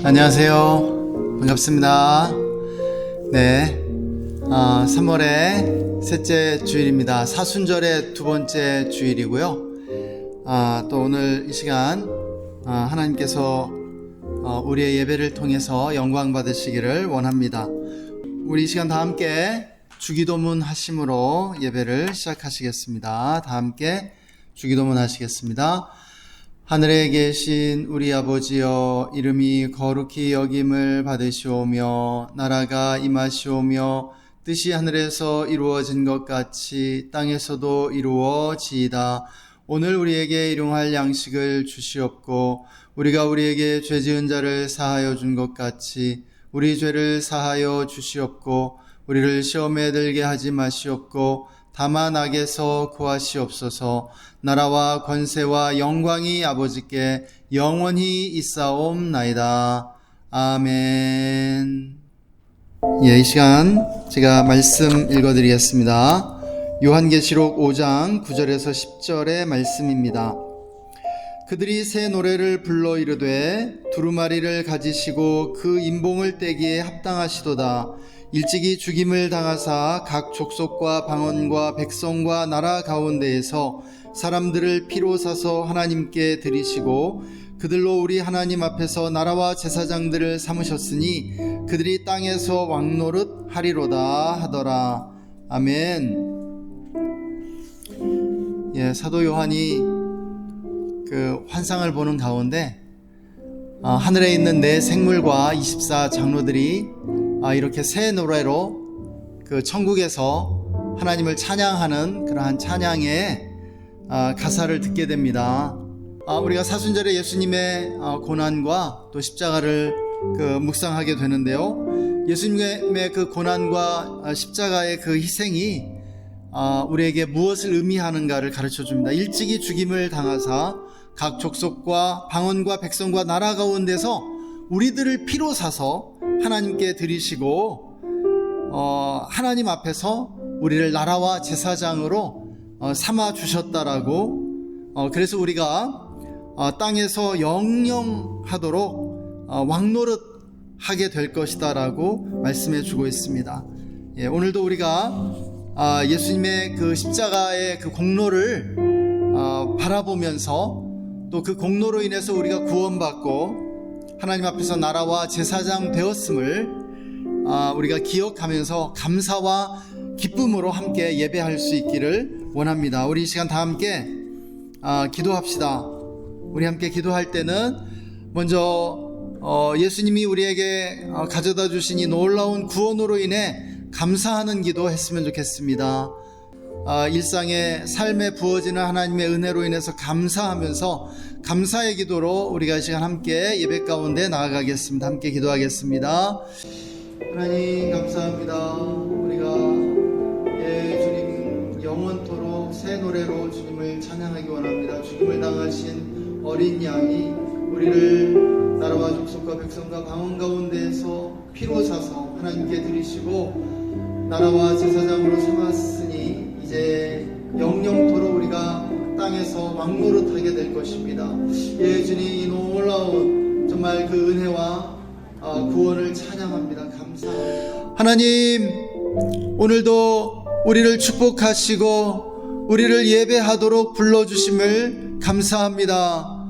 안녕하세요. 반갑습니다. 네, 3월의 셋째 주일입니다. 사순절의 두 번째 주일이고요. 또 오늘 이 시간 하나님께서 우리의 예배를 통해서 영광 받으시기를 원합니다. 우리 이 시간 다 함께 주기도문 하심으로 예배를 시작하시겠습니다. 다 함께 주기도문 하시겠습니다. 하늘에 계신 우리 아버지여, 이름이 거룩히 여김을 받으시오며 나라가 임하시오며 뜻이 하늘에서 이루어진 것 같이 땅에서도 이루어지이다. 오늘 우리에게 일용할 양식을 주시옵고 우리가 우리에게 죄 지은 자를 사하여 준 것 같이 우리 죄를 사하여 주시옵고 우리를 시험에 들게 하지 마시옵고 다만 악에서 구하시옵소서. 나라와 권세와 영광이 아버지께 영원히 있사옵나이다. 아멘. 이 시간 제가 말씀 읽어드리겠습니다. 요한계시록 5장 9절에서 10절의 말씀입니다. 그들이 새 노래를 불러 이르되 두루마리를 가지시고 그 임봉을 떼기에 합당하시도다. 일찍이 죽임을 당하사 각 족속과 방언과 백성과 나라 가운데에서 사람들을 피로 사서 하나님께 드리시고 그들로 우리 하나님 앞에서 나라와 제사장들을 삼으셨으니 그들이 땅에서 왕노릇 하리로다 하더라. 아멘. 사도 요한이 그 환상을 보는 가운데 하늘에 있는 네 생물과 24장로들이 이렇게 새 노래로 그 천국에서 하나님을 찬양하는 그러한 찬양의 가사를 듣게 됩니다. 우리가 사순절에 예수님의 고난과 또 십자가를 묵상하게 되는데요. 예수님의 그 고난과 십자가의 그 희생이 우리에게 무엇을 의미하는가를 가르쳐 줍니다. 일찍이 죽임을 당하사 각 족속과 방언과 백성과 나라 가운데서 우리들을 피로 사서 하나님께 드리시고 하나님 앞에서 우리를 나라와 제사장으로 삼아 주셨다라고, 그래서 우리가 땅에서 영영하도록 왕노릇 하게 될 것이다라고 말씀해 주고 있습니다. 오늘도 우리가 예수님의 그 십자가의 그 공로를 바라보면서 또 그 공로로 인해서 우리가 구원받고 하나님 앞에서 나라와 제사장 되었음을 우리가 기억하면서 감사와 기쁨으로 함께 예배할 수 있기를 원합니다. 우리 이 시간 다 함께 기도합시다. 우리 함께 기도할 때는 먼저 예수님이 우리에게 가져다 주신 이 놀라운 구원으로 인해 감사하는 기도 했으면 좋겠습니다. 일상의 삶에 부어지는 하나님의 은혜로 인해서 감사하면서 감사의 기도로 우리가 이 시간 함께 예배 가운데 나아가겠습니다. 함께 기도하겠습니다. 하나님 감사합니다. 우리가 주님 영원토록 새 노래로 주님을 찬양하기 원합니다. 죽임을 당하신 어린 양이 우리를 나라와 족속과 백성과 방언 가운데에서 피로 사서 하나님께 드리시고 나라와 제사장으로 삼았으니 이제 영영토록 우리가 땅에서 왕노릇하게 될 것입니다. 주님 이 놀라운 정말 그 은혜와 구원을 찬양합니다. 감사합니다. 하나님, 오늘도 우리를 축복하시고 우리를 예배하도록 불러주심을 감사합니다.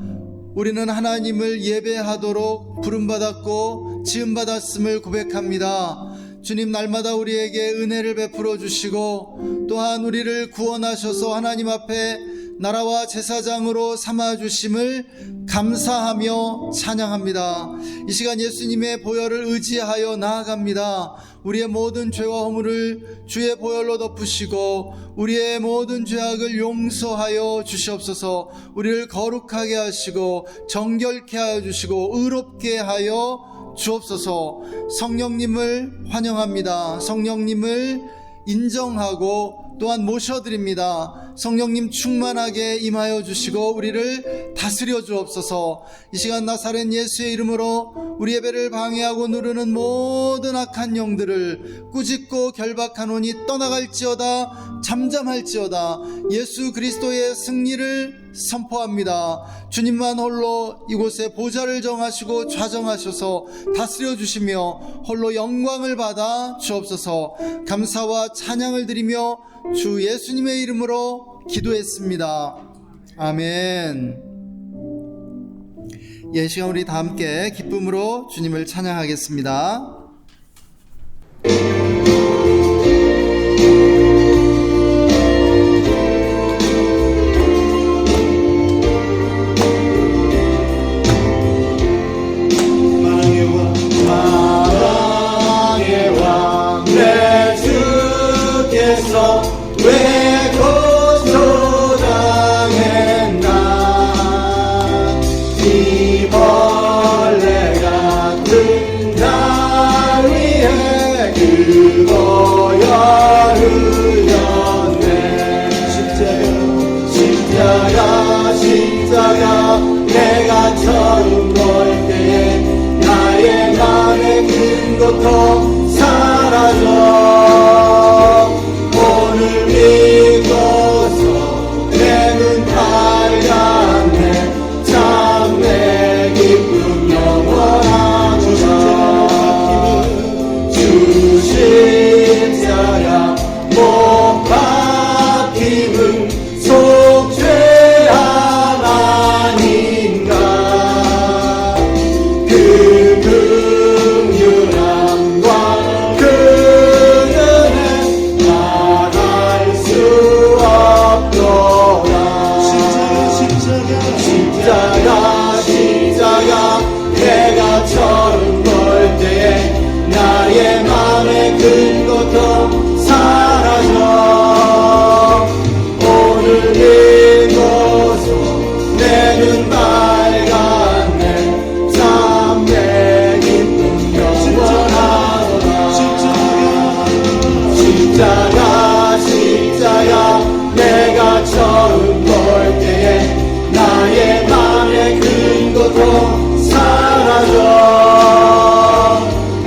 우리는 하나님을 예배하도록 부름받았고 지음받았음을 고백합니다. 주님, 날마다 우리에게 은혜를 베풀어 주시고 또한 우리를 구원하셔서 하나님 앞에 나라와 제사장으로 삼아주심을 감사하며 찬양합니다. 이 시간 예수님의 보혈을 의지하여 나아갑니다. 우리의 모든 죄와 허물을 주의 보혈로 덮으시고 우리의 모든 죄악을 용서하여 주시옵소서. 우리를 거룩하게 하시고 정결케 하여 주시고 의롭게 하여 주옵소서. 성령님을 환영합니다. 성령님을 인정하고 또한 모셔드립니다. 성령님 충만하게 임하여 주시고 우리를 다스려 주옵소서. 이 시간 나사렛 예수의 이름으로 우리 예배를 방해하고 누르는 모든 악한 영들을 꾸짖고 결박하노니 떠나갈지어다. 잠잠할지어다. 예수 그리스도의 승리를 선포합니다. 주님만 홀로 이곳에 보좌를 정하시고 좌정하셔서 다스려 주시며 홀로 영광을 받아 주옵소서. 감사와 찬양을 드리며 주 예수님의 이름으로 기도했습니다. 아멘. 이 시간 우리 다 함께 기쁨으로 주님을 찬양하겠습니다. 왜 고소당했나 이 벌레 같은 날 위해 그거야 흘렸네. 십자가 내가 처음 볼 때에 나의 맘의 큰 고통 사라져. 오늘 믿고서 내 눈 밝았네. 참 내 기쁨 영원하구나. 주 십자가 못 박힘은 속죄함 아닌가. 그 긍휼함과 그 십자가 내가 처음 볼 때에 나의 맘의 큰 고통 사라져. 오늘 믿고서 내 눈 밝았네. 참 내 기쁨 영원하구나. 십자가 내가 처음 볼 때에 나의 맘의 큰 고통 사라져.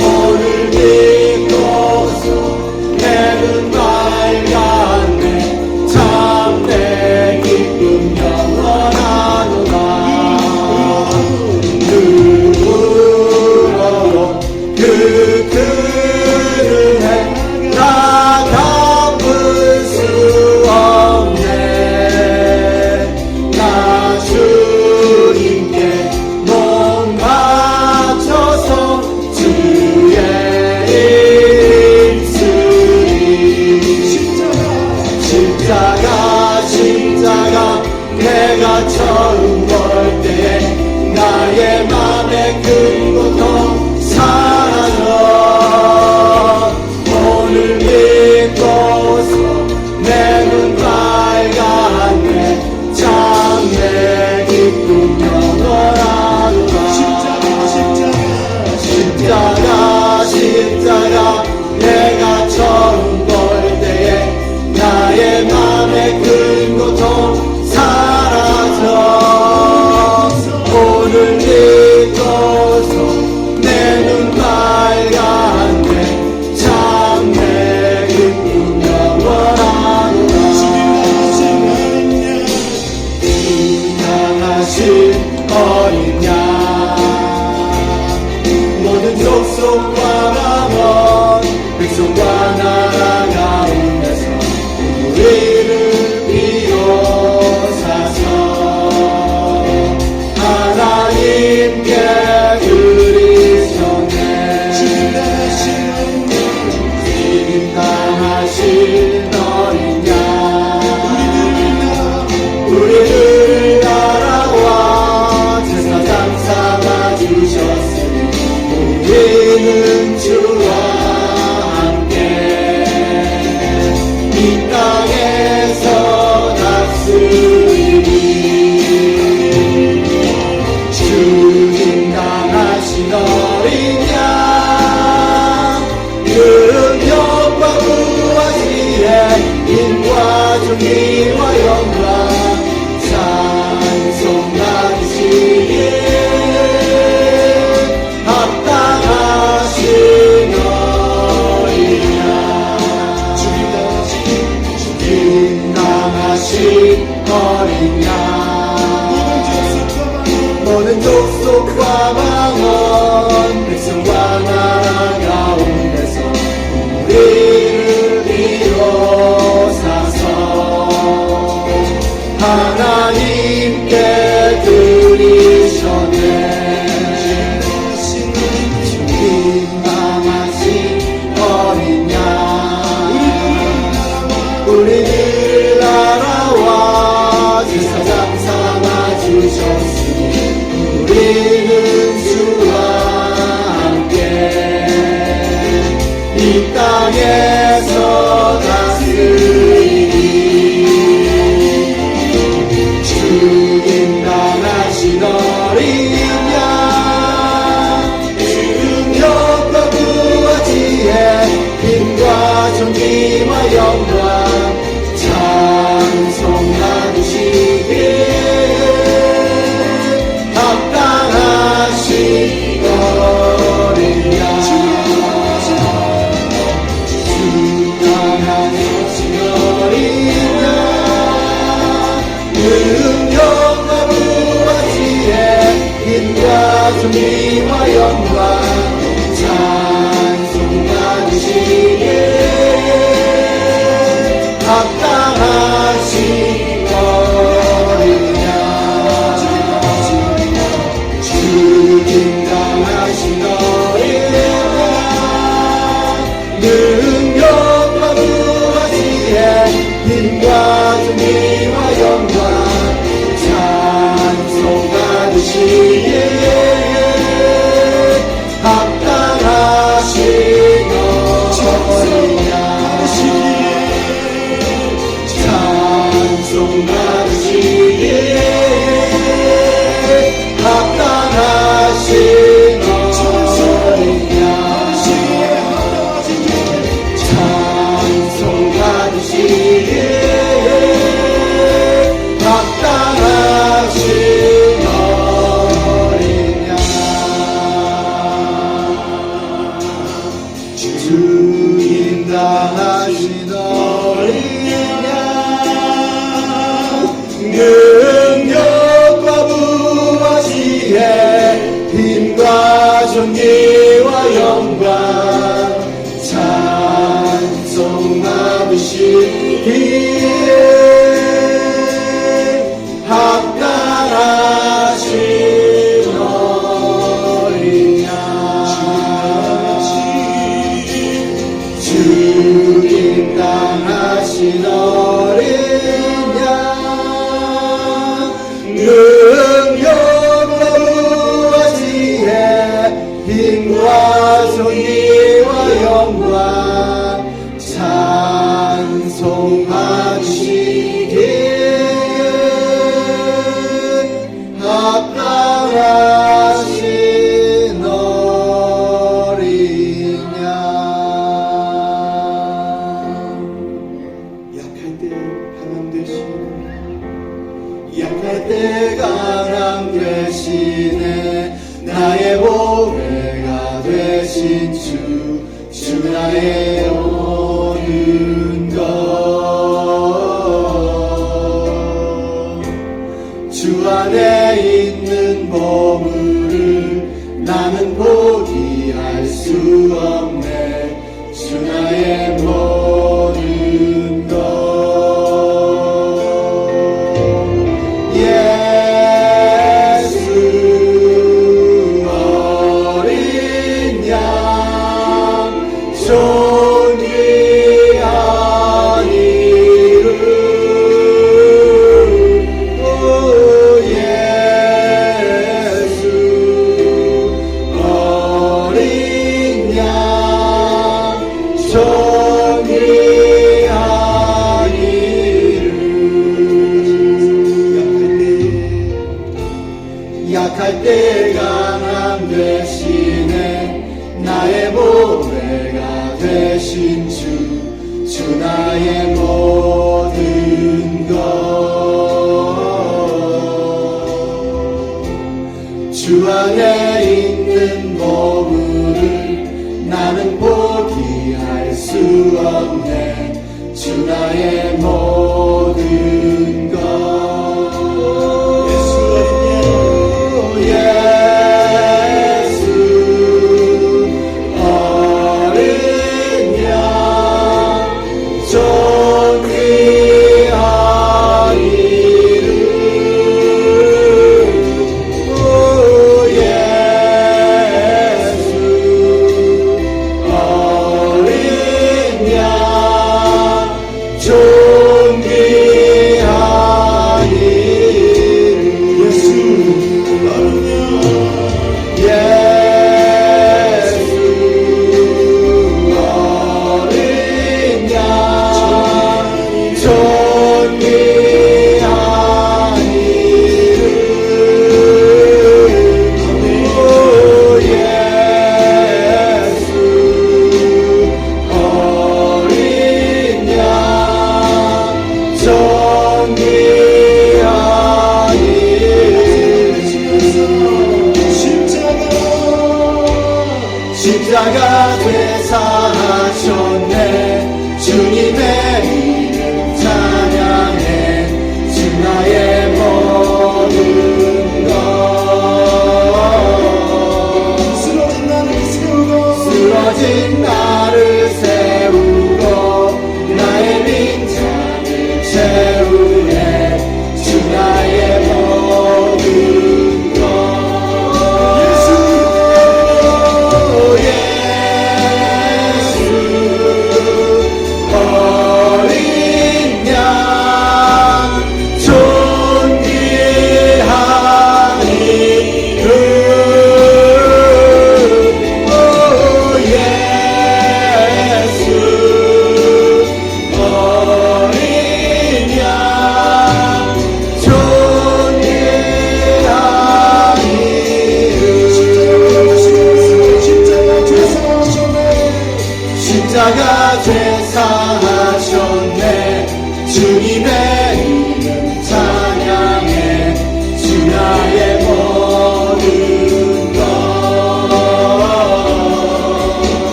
오늘 믿고서 내 눈 밝았네. 참 내 기쁨 영원하구나. 눈물로 그 큰 은혜 다 갚을 수 없네. 나 주님께 몸 바쳐서 주의 일 쓰리. 십자가 내가 처음 볼 때에 나의 맘의 큰 고통 사라져. 오늘 믿고서 내 눈 밝았네. 참 내 기쁨 영원하구나. 십자가 내가 처음 볼 때에 나의 맘의 큰 고통 사라져. 오늘 믿고서 내 눈 밝았네. 참 내 기쁨 영원하구나. 인양하신 어린 양 모든 족속과 남원 백성과 나라 가운데서 우리를 비워사서 하나님께 드리셨네. 당하신 어린 양 우리를 알아와 제사장 삼아주셨으니 우리는 주와 함께 이 땅에서 다스리니. 주님 당하신 어린 양 능력과 구하시에 인과 정의와 모든 족속과 방언 백성과 나라 가운데서 우리를 이루사서 하나님께 드리셨네. 주님 남아신 어린 양 우리를 알아와 제사장 삼아 주셨으니 우리는 주와 함께 이 땅에서 다스리니 죽임 당하신 어린 양 능력과 부와 지혜 힘과 존귀와 영광 찬송하시길 합당하신 어린 양 합당하신 어린 양 능력과 부와 지혜 힘과 존귀와 영광 찬송하시길 합당하신 어린 양 죽임 당하신 어린 양 능력과 부와 지혜 힘과 존귀와 영광 찬송하시길 합당하신 어린 양 찬송하시길 합당하신 어린 양 찬송하시길 합당하신 어린 양 주님 당하신 어린 양 능력과 부와 지혜 힘과 존귀와 영광 찬송하시길 합당하신 어린 양 죽임 당하신 어린 양 능력과 부와 지혜 힘과 존귀와 영광 찬송하시길 합당하신 어린 양 약할 때 강함 되시네 약할 때 강함 되시네 나의 보배가 되신 주 나의 모든 것 주 안에 있는 보물을 나는 포기할 수 없네 주 나의 모든 것 예수 어린 양 존귀한 이름 오 예수 어린 양 존귀한 이름 약할 때 강함 되시네 나의 보배가 되신 주 나의 모든 것 주 안에 있는 보물을 나는 포기할 수 없네 주 나의 모든 것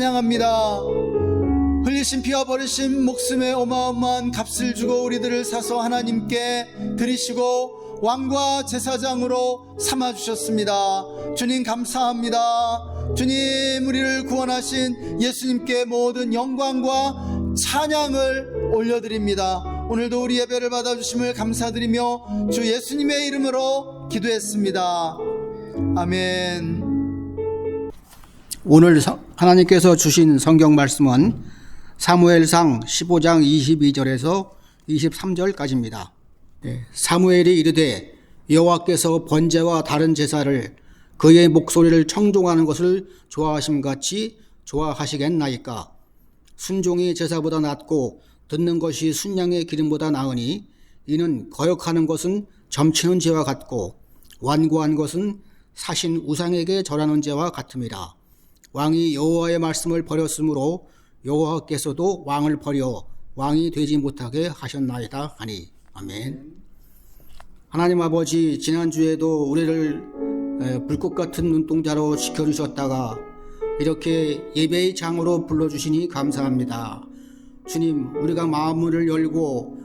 찬양합니다. 흘리신 피와 버리신 목숨의 어마어마한 값을 주고 우리들을 사서 하나님께 드리시고 왕과 제사장으로 삼아주셨습니다. 주님 감사합니다. 주님, 우리를 구원하신 예수님께 모든 영광과 찬양을 올려드립니다. 오늘도 우리 예배를 받아주심을 감사드리며 주 예수님의 이름으로 기도했습니다. 아멘. 오늘 하나님께서 주신 성경 말씀은 사무엘상 15장 22절에서 23절까지입니다. 사무엘이 이르되 여호와께서 번제와 다른 제사를 그의 목소리를 청종하는 것을 좋아하심같이 좋아하시겠나이까. 순종이 제사보다 낫고 듣는 것이 순양의 기름보다 나으니 이는 거역하는 것은 점치는 죄와 같고 완고한 것은 사신 우상에게 절하는 죄와 같음이라. 왕이 여호와의 말씀을 버렸으므로 여호와께서도 왕을 버려 왕이 되지 못하게 하셨나이다 하니. 아멘. 하나님 아버지, 지난주에도 우리를 불꽃 같은 눈동자로 지켜주셨다가 이렇게 예배의 장으로 불러주시니 감사합니다. 주님, 우리가 마음을 열고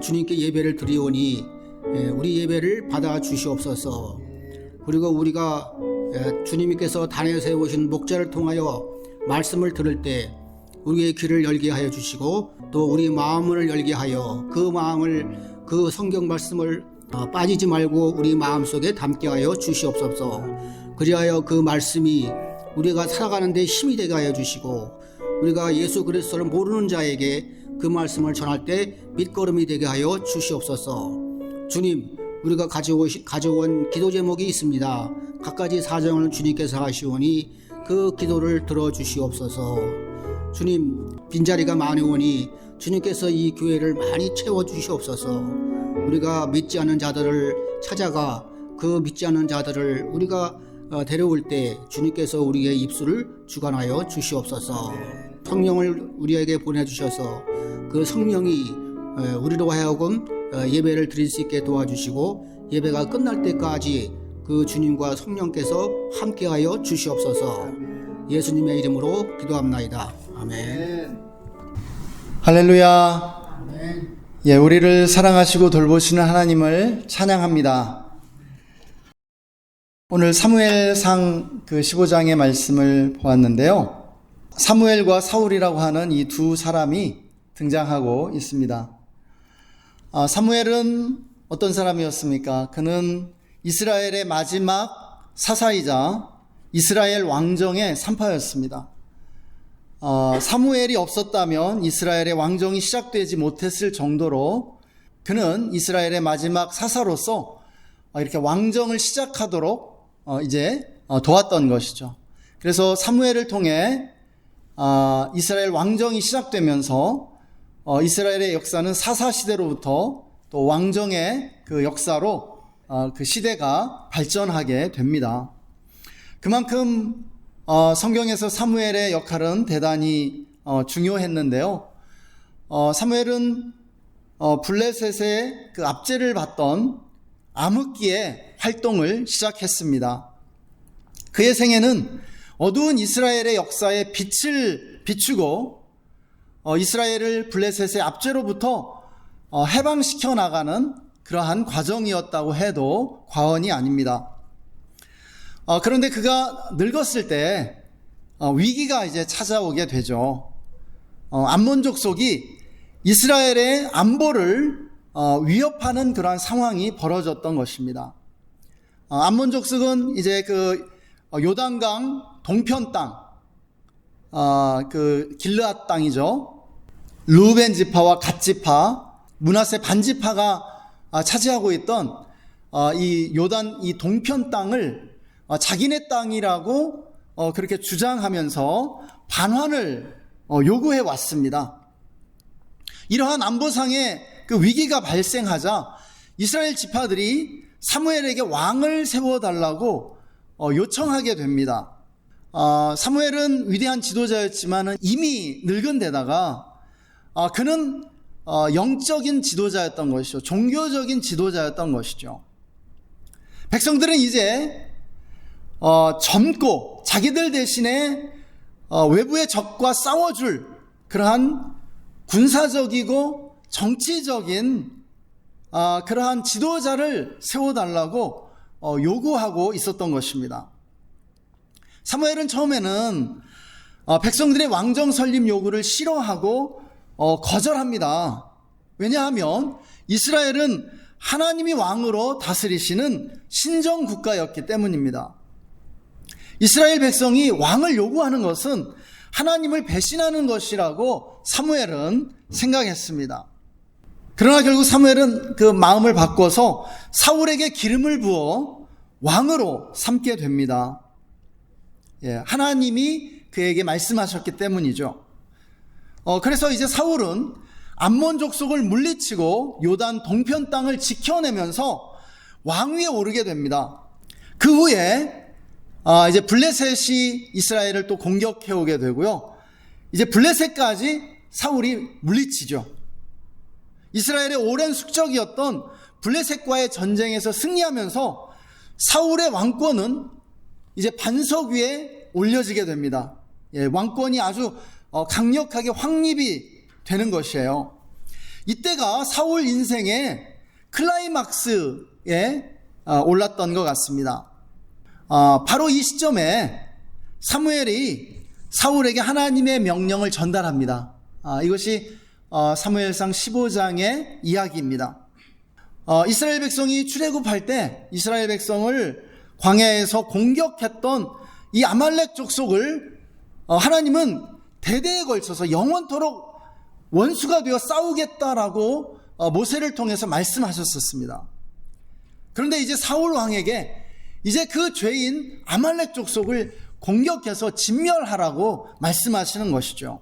주님께 예배를 드리오니 우리 예배를 받아 주시옵소서. 그리고 우리가 주님께서 단에 세우신 목자를 통하여 말씀을 들을 때 우리의 귀를 열게 하여 주시고 또 우리 마음을 열게 하여 그 성경 말씀을 빠지지 말고 우리 마음속에 담게 하여 주시옵소서. 그리하여 그 말씀이 우리가 살아가는 데 힘이 되게 하여 주시고 우리가 예수 그리스도를 모르는 자에게 그 말씀을 전할 때 밑거름이 되게 하여 주시옵소서. 주님, 우리가 가져온 기도 제목이 있습니다. 각가지 사정을 주님께서 하시오니 그 기도를 들어주시옵소서. 주님, 빈자리가 많이 오니 주님께서 이 교회를 많이 채워주시옵소서. 우리가 믿지 않는 자들을 찾아가 그 믿지 않는 자들을 우리가 데려올 때 주님께서 우리의 입술을 주관하여 주시옵소서. 성령을 우리에게 보내주셔서 그 성령이 우리로 하여금 예배를 드릴 수 있게 도와주시고 예배가 끝날 때까지 그 주님과 성령께서 함께하여 주시옵소서. 예수님의 이름으로 기도합나이다. 아멘. 할렐루야. 아멘. 예, 우리를 사랑하시고 돌보시는 하나님을 찬양합니다. 오늘 사무엘상 그 15장의 말씀을 보았는데요. 사무엘과 사울이라고 하는 이 두 사람이 등장하고 있습니다. 사무엘은 어떤 사람이었습니까? 그는 이스라엘의 마지막 사사이자 이스라엘 왕정의 산파였습니다. 사무엘이 없었다면 이스라엘의 왕정이 시작되지 못했을 정도로 그는 이스라엘의 마지막 사사로서 이렇게 왕정을 시작하도록 도왔던 것이죠. 그래서 사무엘을 통해 이스라엘 왕정이 시작되면서 이스라엘의 역사는 사사 시대로부터 또 왕정의 그 역사로 그 시대가 발전하게 됩니다. 그만큼 성경에서 사무엘의 역할은 대단히 중요했는데요. 사무엘은 블레셋의 그 압제를 받던 암흑기에 활동을 시작했습니다. 그의 생애는 어두운 이스라엘의 역사에 빛을 비추고 이스라엘을 블레셋의 압제로부터 해방시켜 나가는 그러한 과정이었다고 해도 과언이 아닙니다. 그런데 그가 늙었을 때 위기가 이제 찾아오게 되죠. 암몬 족속이 이스라엘의 안보를 위협하는 그러한 상황이 벌어졌던 것입니다. 암몬 족속은 이제 그 요단강 동편 땅, 그 길르앗 땅이죠. 르우벤 지파와 갓 지파, 므낫세 반 지파가 차지하고 있던 이 요단 이 동편 땅을 자기네 땅이라고 그렇게 주장하면서 반환을 요구해 왔습니다. 이러한 안보상의 그 위기가 발생하자 이스라엘 지파들이 사무엘에게 왕을 세워달라고 요청하게 됩니다. 사무엘은 위대한 지도자였지만 이미 늙은 데다가 그는 영적인 지도자였던 것이죠. 종교적인 지도자였던 것이죠. 백성들은 이제 젊고 자기들 대신에 외부의 적과 싸워줄 그러한 군사적이고 정치적인 그러한 지도자를 세워달라고 요구하고 있었던 것입니다. 사무엘은 처음에는 백성들의 왕정 설립 요구를 싫어하고 거절합니다. 왜냐하면 이스라엘은 하나님이 왕으로 다스리시는 신정국가였기 때문입니다. 이스라엘 백성이 왕을 요구하는 것은 하나님을 배신하는 것이라고 사무엘은 생각했습니다. 그러나 결국 사무엘은 그 마음을 바꿔서 사울에게 기름을 부어 왕으로 삼게 됩니다. 하나님이 그에게 말씀하셨기 때문이죠. 그래서 이제 사울은 암몬 족속을 물리치고 요단 동편 땅을 지켜내면서 왕위에 오르게 됩니다. 그 후에 이제 블레셋이 이스라엘을 또 공격해 오게 되고요. 이제 블레셋까지 사울이 물리치죠. 이스라엘의 오랜 숙적이었던 블레셋과의 전쟁에서 승리하면서 사울의 왕권은 이제 반석 위에 올려지게 됩니다. 왕권이 아주 강력하게 확립이 되는 것이에요. 이때가 사울 인생의 클라이막스에 올랐던 것 같습니다. 바로 이 시점에 사무엘이 사울에게 하나님의 명령을 전달합니다. 이것이 사무엘상 15장의 이야기입니다. 이스라엘 백성이 출애굽할 때 이스라엘 백성을 광야에서 공격했던 이 아말렉 족속을 하나님은 대대에 걸쳐서 영원토록 원수가 되어 싸우겠다라고 모세를 통해서 말씀하셨었습니다. 그런데 이제 사울 왕에게 이제 그 죄인 아말렉 족속을 공격해서 진멸하라고 말씀하시는 것이죠.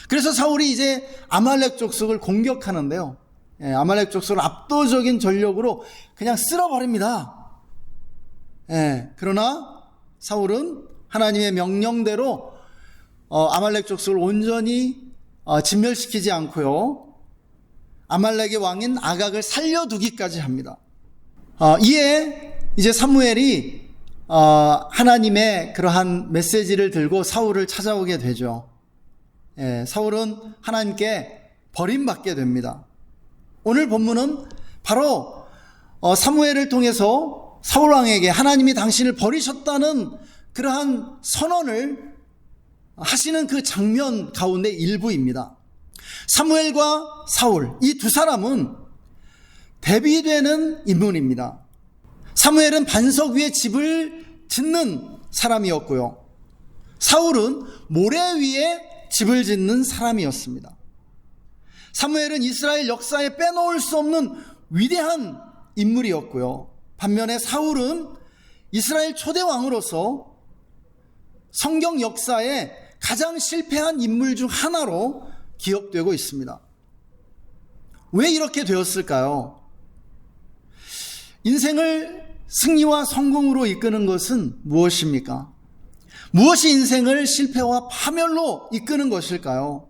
그래서 사울이 이제 아말렉 족속을 공격하는데요. 아말렉 족속을 압도적인 전력으로 그냥 쓸어버립니다. 그러나 사울은 하나님의 명령대로 아말렉 족속을 온전히 진멸시키지 않고요. 아말렉의 왕인 아각을 살려두기까지 합니다. 이에 이제 사무엘이 하나님의 그러한 메시지를 들고 사울을 찾아오게 되죠. 사울은 하나님께 버림받게 됩니다. 오늘 본문은 바로 사무엘을 통해서 사울 왕에게 하나님이 당신을 버리셨다는 그러한 선언을 하시는 그 장면 가운데 일부입니다. 사무엘과 사울, 이 두 사람은 대비되는 인물입니다. 사무엘은 반석 위에 집을 짓는 사람이었고요. 사울은 모래 위에 집을 짓는 사람이었습니다. 사무엘은 이스라엘 역사에 빼놓을 수 없는 위대한 인물이었고요. 반면에 사울은 이스라엘 초대 왕으로서 성경 역사에 가장 실패한 인물 중 하나로 기억되고 있습니다. 왜 이렇게 되었을까요? 인생을 승리와 성공으로 이끄는 것은 무엇입니까? 무엇이 인생을 실패와 파멸로 이끄는 것일까요?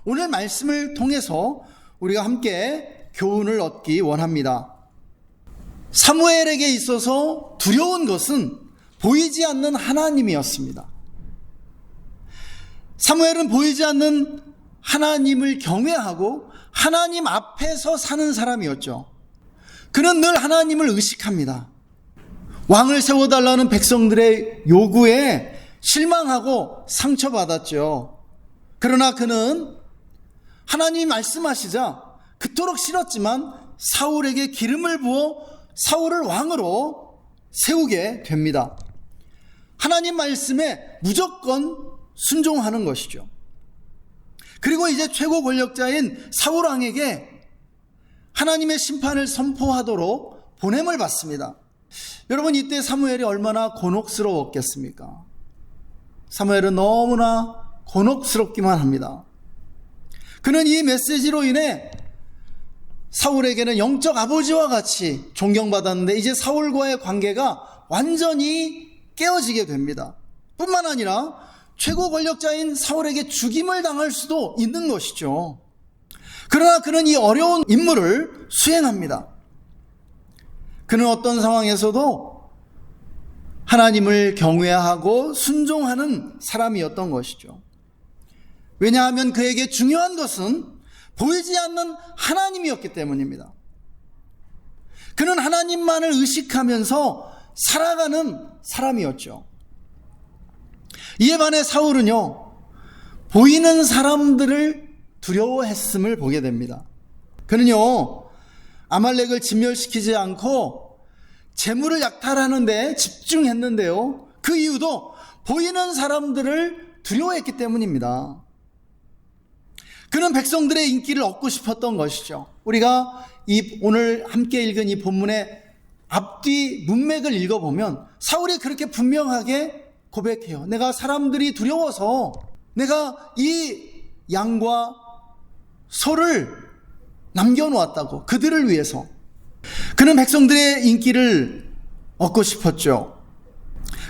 오늘 말씀을 통해서 우리가 함께 교훈을 얻기 원합니다. 사무엘에게 있어서 두려운 것은 보이지 않는 하나님이었습니다. 사무엘은 보이지 않는 하나님을 경외하고 하나님 앞에서 사는 사람이었죠. 그는 늘 하나님을 의식합니다. 왕을 세워달라는 백성들의 요구에 실망하고 상처받았죠. 그러나 그는 하나님이 말씀하시자 그토록 싫었지만 사울에게 기름을 부어 사울을 왕으로 세우게 됩니다. 하나님 말씀에 무조건 순종하는 것이죠. 그리고 이제 최고 권력자인 사울 왕에게 하나님의 심판을 선포하도록 보냄을 받습니다. 여러분, 이때 사무엘이 얼마나 곤혹스러웠겠습니까? 사무엘은 너무나 곤혹스럽기만 합니다. 그는 이 메시지로 인해 사울에게는 영적 아버지와 같이 존경받았는데 이제 사울과의 관계가 완전히 깨어지게 됩니다. 뿐만 아니라 최고 권력자인 사울에게 죽임을 당할 수도 있는 것이죠. 그러나 그는 이 어려운 임무를 수행합니다. 그는 어떤 상황에서도 하나님을 경외하고 순종하는 사람이었던 것이죠. 왜냐하면 그에게 중요한 것은 보이지 않는 하나님이었기 때문입니다. 그는 하나님만을 의식하면서 살아가는 사람이었죠. 이에 반해 사울은요, 보이는 사람들을 두려워했음을 보게 됩니다. 그는요, 아말렉을 진멸시키지 않고 재물을 약탈하는 데 집중했는데요, 그 이유도 보이는 사람들을 두려워했기 때문입니다. 그는 백성들의 인기를 얻고 싶었던 것이죠. 우리가 오늘 함께 읽은 이 본문의 앞뒤 문맥을 읽어보면 사울이 그렇게 분명하게 고백해요. 내가 사람들이 두려워서 내가 이 양과 소를 남겨놓았다고, 그들을 위해서. 그는 백성들의 인기를 얻고 싶었죠.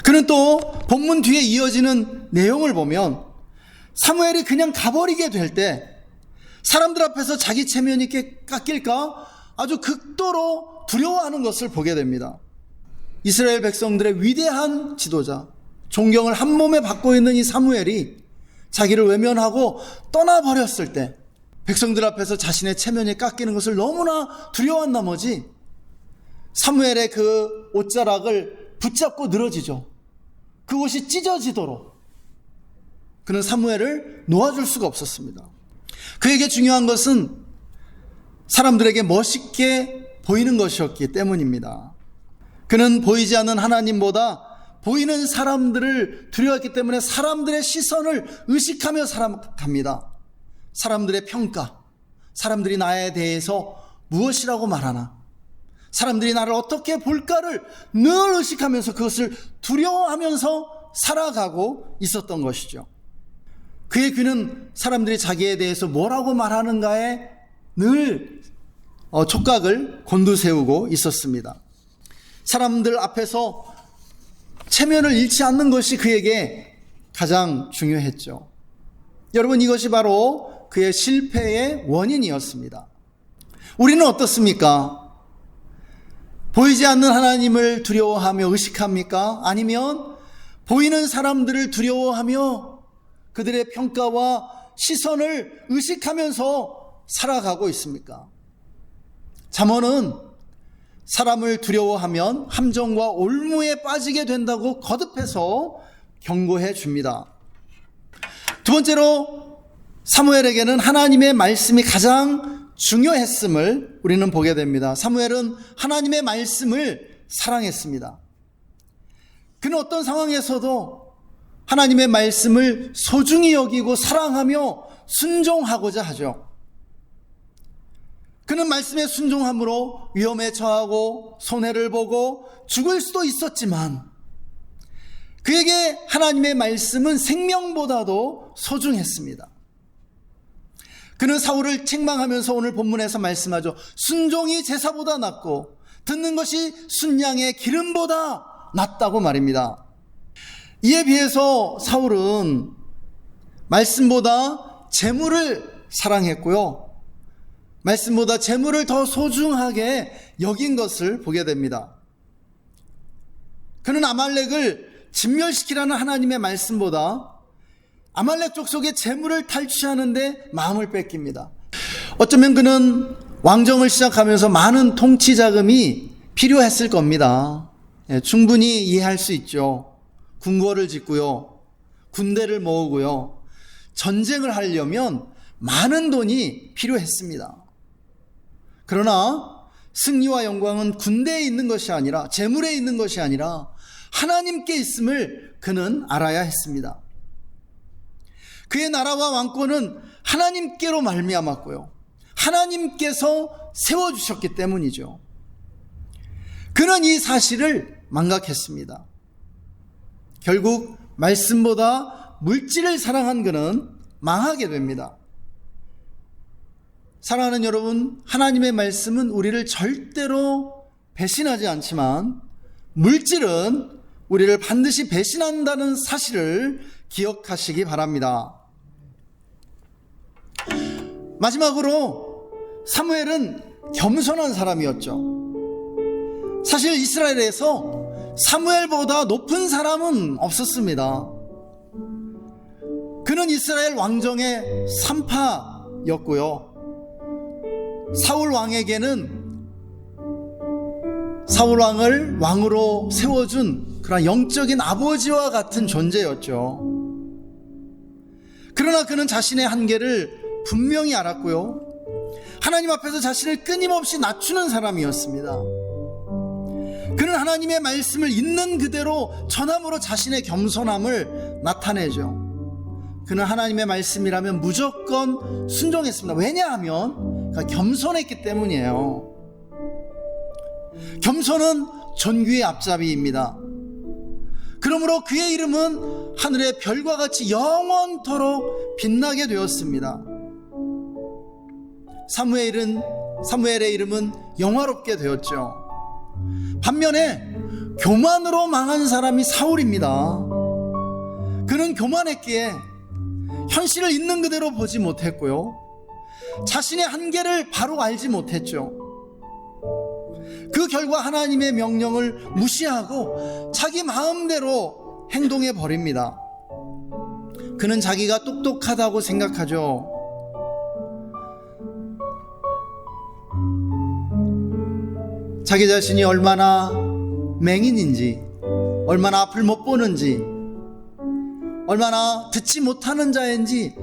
그는 또 본문 뒤에 이어지는 내용을 보면 사무엘이 그냥 가버리게 될 때 사람들 앞에서 자기 체면이 깎일까 아주 극도로 두려워하는 것을 보게 됩니다. 이스라엘 백성들의 위대한 지도자, 존경을 한 몸에 받고 있는 이 사무엘이 자기를 외면하고 떠나버렸을 때 백성들 앞에서 자신의 체면이 깎이는 것을 너무나 두려워한 나머지 사무엘의 그 옷자락을 붙잡고 늘어지죠. 그 옷이 찢어지도록 그는 사무엘을 놓아줄 수가 없었습니다. 그에게 중요한 것은 사람들에게 멋있게 보이는 것이었기 때문입니다. 그는 보이지 않는 하나님보다 보이는 사람들을 두려워했기 때문에 사람들의 시선을 의식하며 살아갑니다. 사람들의 평가, 사람들이 나에 대해서 무엇이라고 말하나, 사람들이 나를 어떻게 볼까를 늘 의식하면서 그것을 두려워하면서 살아가고 있었던 것이죠. 그의 귀는 사람들이 자기에 대해서 뭐라고 말하는가에 늘 촉각을 곤두세우고 있었습니다. 사람들 앞에서 체면을 잃지 않는 것이 그에게 가장 중요했죠. 여러분, 이것이 바로 그의 실패의 원인이었습니다. 우리는 어떻습니까? 보이지 않는 하나님을 두려워하며 의식합니까? 아니면 보이는 사람들을 두려워하며 그들의 평가와 시선을 의식하면서 살아가고 있습니까? 잠언은 사람을 두려워하면 함정과 올무에 빠지게 된다고 거듭해서 경고해 줍니다. 두 번째로 사무엘에게는 하나님의 말씀이 가장 중요했음을 우리는 보게 됩니다. 사무엘은 하나님의 말씀을 사랑했습니다. 그는 어떤 상황에서도 하나님의 말씀을 소중히 여기고 사랑하며 순종하고자 하죠. 그는 말씀에 순종함으로 위험에 처하고 손해를 보고 죽을 수도 있었지만 그에게 하나님의 말씀은 생명보다도 소중했습니다. 그는 사울을 책망하면서 오늘 본문에서 말씀하죠. 순종이 제사보다 낫고 듣는 것이 순양의 기름보다 낫다고 말입니다. 이에 비해서 사울은 말씀보다 재물을 사랑했고요, 말씀보다 재물을 더 소중하게 여긴 것을 보게 됩니다. 그는 아말렉을 진멸시키라는 하나님의 말씀보다 아말렉 족속의 재물을 탈취하는데 마음을 뺏깁니다. 어쩌면 그는 왕정을 시작하면서 많은 통치 자금이 필요했을 겁니다. 충분히 이해할 수 있죠. 궁궐을 짓고요, 군대를 모으고요, 전쟁을 하려면 많은 돈이 필요했습니다. 그러나 승리와 영광은 군대에 있는 것이 아니라, 재물에 있는 것이 아니라 하나님께 있음을 그는 알아야 했습니다. 그의 나라와 왕권은 하나님께로 말미암았고요, 하나님께서 세워주셨기 때문이죠. 그는 이 사실을 망각했습니다. 결국 말씀보다 물질을 사랑한 그는 망하게 됩니다. 사랑하는 여러분, 하나님의 말씀은 우리를 절대로 배신하지 않지만 물질은 우리를 반드시 배신한다는 사실을 기억하시기 바랍니다. 마지막으로 사무엘은 겸손한 사람이었죠. 사실 이스라엘에서 사무엘보다 높은 사람은 없었습니다. 그는 이스라엘 왕정의 3파였고요. 사울 왕에게는 사울 왕을 왕으로 세워준 그런 영적인 아버지와 같은 존재였죠. 그러나 그는 자신의 한계를 분명히 알았고요. 하나님 앞에서 자신을 끊임없이 낮추는 사람이었습니다. 그는 하나님의 말씀을 있는 그대로 전함으로 자신의 겸손함을 나타내죠. 그는 하나님의 말씀이라면 무조건 순종했습니다. 왜냐하면 겸손했기 때문이에요. 겸손은 존귀의 앞잡이입니다. 그러므로 그의 이름은 하늘의 별과 같이 영원토록 빛나게 되었습니다. 사무엘의 이름은 영화롭게 되었죠. 반면에 교만으로 망한 사람이 사울입니다. 그는 교만했기에 현실을 있는 그대로 보지 못했고요. 자신의 한계를 바로 알지 못했죠. 그 결과 하나님의 명령을 무시하고 자기 마음대로 행동해 버립니다. 그는 자기가 똑똑하다고 생각하죠. 자기 자신이 얼마나 맹인인지, 얼마나 앞을 못 보는지, 얼마나 듣지 못하는 자인지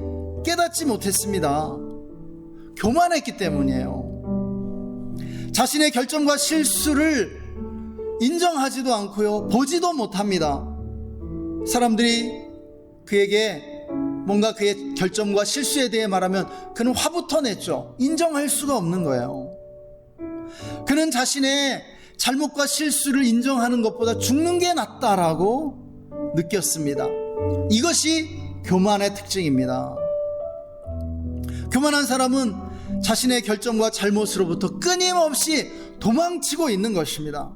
깨닫지 못했습니다. 교만했기 때문이에요. 자신의 결정과 실수를 인정하지도 않고요, 보지도 못합니다. 사람들이 그에게 뭔가 그의 결정과 실수에 대해 말하면 그는 화부터 냈죠. 인정할 수가 없는 거예요. 그는 자신의 잘못과 실수를 인정하는 것보다 죽는 게 낫다라고 느꼈습니다. 이것이 교만의 특징입니다. 교만한 사람은 자신의 결정과 잘못으로부터 끊임없이 도망치고 있는 것입니다.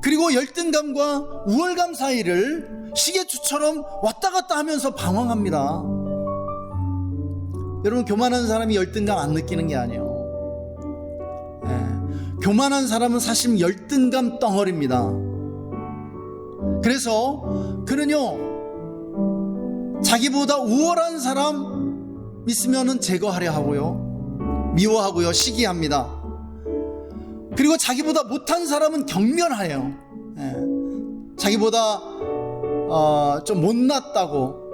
그리고 열등감과 우월감 사이를 시계추처럼 왔다 갔다 하면서 방황합니다. 여러분, 교만한 사람이 열등감 안 느끼는 게 아니에요. 교만한 사람은 사실 열등감 덩어리입니다. 그래서 그는요, 자기보다 우월한 사람 있으면은 제거하려 하고요, 미워하고요, 시기합니다. 그리고 자기보다 못한 사람은 경멸해요. 자기보다 좀 못났다고,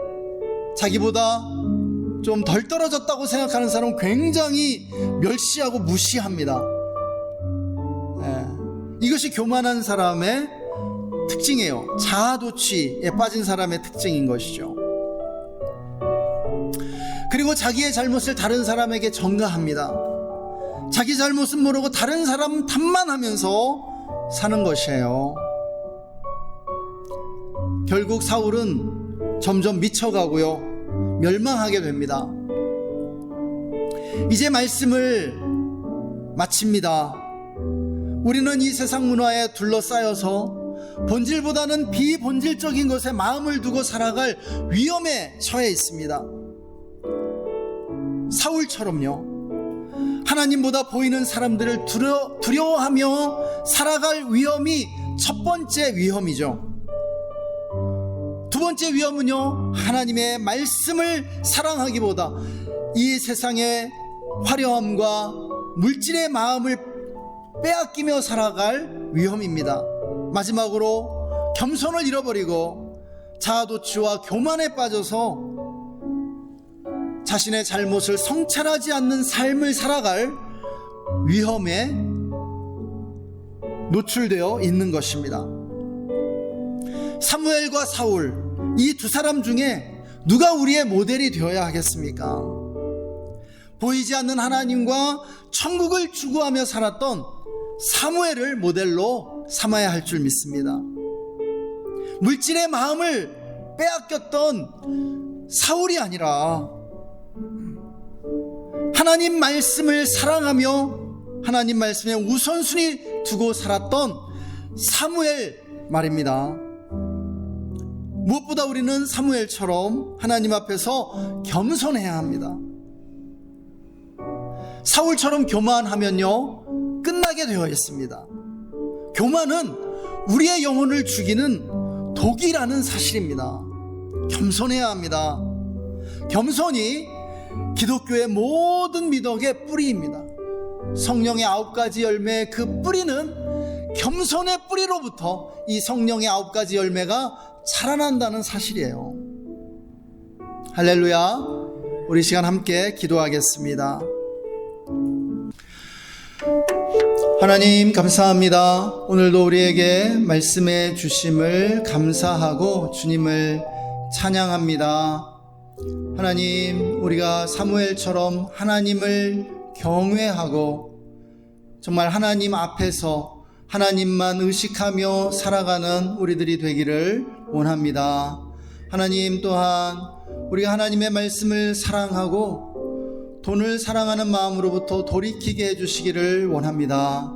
자기보다 좀 덜 떨어졌다고 생각하는 사람은 굉장히 멸시하고 무시합니다. 이것이 교만한 사람의 특징이에요. 자아도취에 빠진 사람의 특징인 것이죠. 그리고 자기의 잘못을 다른 사람에게 전가합니다. 자기 잘못은 모르고 다른 사람 탓만 하면서 사는 것이에요. 결국 사울은 점점 미쳐가고요, 멸망하게 됩니다. 이제 말씀을 마칩니다. 우리는 이 세상 문화에 둘러싸여서 본질보다는 비본질적인 것에 마음을 두고 살아갈 위험에 처해 있습니다. 사울처럼요, 하나님보다 보이는 사람들을 두려워하며 살아갈 위험이 첫 번째 위험이죠. 두 번째 위험은요, 하나님의 말씀을 사랑하기보다 이 세상의 화려함과 물질의 마음을 빼앗기며 살아갈 위험입니다. 마지막으로 겸손을 잃어버리고 자아도취와 교만에 빠져서 자신의 잘못을 성찰하지 않는 삶을 살아갈 위험에 노출되어 있는 것입니다. 사무엘과 사울, 이 두 사람 중에 누가 우리의 모델이 되어야 하겠습니까? 보이지 않는 하나님과 천국을 추구하며 살았던 사무엘을 모델로 삼아야 할 줄 믿습니다. 물질의 마음을 빼앗겼던 사울이 아니라 하나님 말씀을 사랑하며 하나님 말씀에 우선순위 두고 살았던 사무엘 말입니다. 무엇보다 우리는 사무엘처럼 하나님 앞에서 겸손해야 합니다. 사울처럼 교만하면요, 끝나게 되어 있습니다. 교만은 우리의 영혼을 죽이는 독이라는 사실입니다. 겸손해야 합니다. 겸손이 기독교의 모든 미덕의 뿌리입니다. 성령의 9가지 열매의 그 뿌리는 겸손의 뿌리로부터 이 성령의 9가지 열매가 자라난다는 사실이에요. 할렐루야. 우리 시간 함께 기도하겠습니다. 하나님 감사합니다. 오늘도 우리에게 말씀해 주심을 감사하고 주님을 찬양합니다. 하나님, 우리가 사무엘처럼 하나님을 경외하고 정말 하나님 앞에서 하나님만 의식하며 살아가는 우리들이 되기를 원합니다. 하나님, 또한 우리가 하나님의 말씀을 사랑하고 돈을 사랑하는 마음으로부터 돌이키게 해주시기를 원합니다.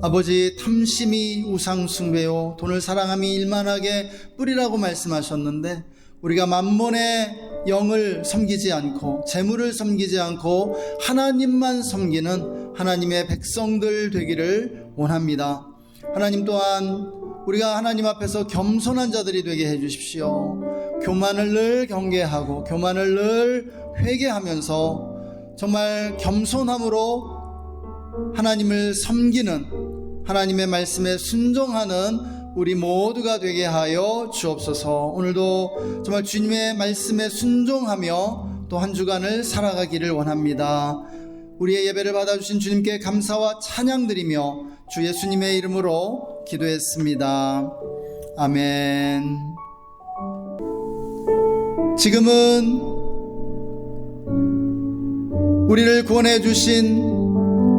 아버지, 탐심이 우상 숭배요 돈을 사랑함이 일만하게 뿌리라고 말씀하셨는데, 우리가 만몬의 영을 섬기지 않고 재물을 섬기지 않고 하나님만 섬기는 하나님의 백성들 되기를 원합니다. 하나님, 또한 우리가 하나님 앞에서 겸손한 자들이 되게 해주십시오. 교만을 늘 경계하고 교만을 늘 회개하면서 정말 겸손함으로 하나님을 섬기는, 하나님의 말씀에 순종하는 우리 모두가 되게 하여 주옵소서. 오늘도 정말 주님의 말씀에 순종하며 또 한 주간을 살아가기를 원합니다. 우리의 예배를 받아주신 주님께 감사와 찬양드리며 주 예수님의 이름으로 기도했습니다. 아멘. 지금은 우리를 구원해 주신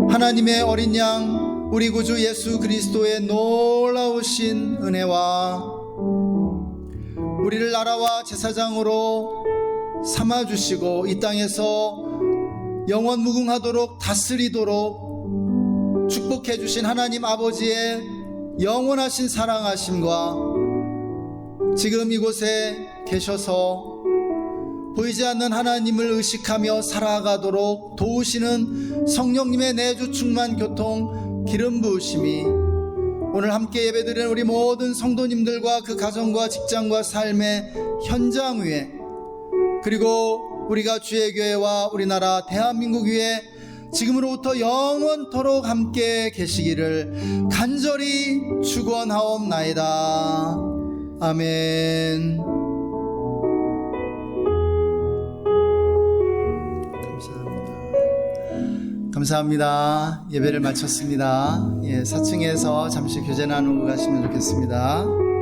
하나님의 어린 양 우리 구주 예수 그리스도의 놀라우신 은혜와 우리를 나라와 제사장으로 삼아주시고 이 땅에서 영원 무궁하도록 다스리도록 축복해 주신 하나님 아버지의 영원하신 사랑하심과 지금 이곳에 계셔서 보이지 않는 하나님을 의식하며 살아가도록 도우시는 성령님의 내주 충만 교통 기름 부으심이 오늘 함께 예배드리는 우리 모든 성도님들과 그 가정과 직장과 삶의 현장 위에, 그리고 우리가 주의 교회와 우리나라 대한민국 위에 지금으로부터 영원토록 함께 계시기를 간절히 축원하옵나이다. 아멘. 감사합니다. 예배를 마쳤습니다. 4층에서 잠시 교제 나누고 가시면 좋겠습니다.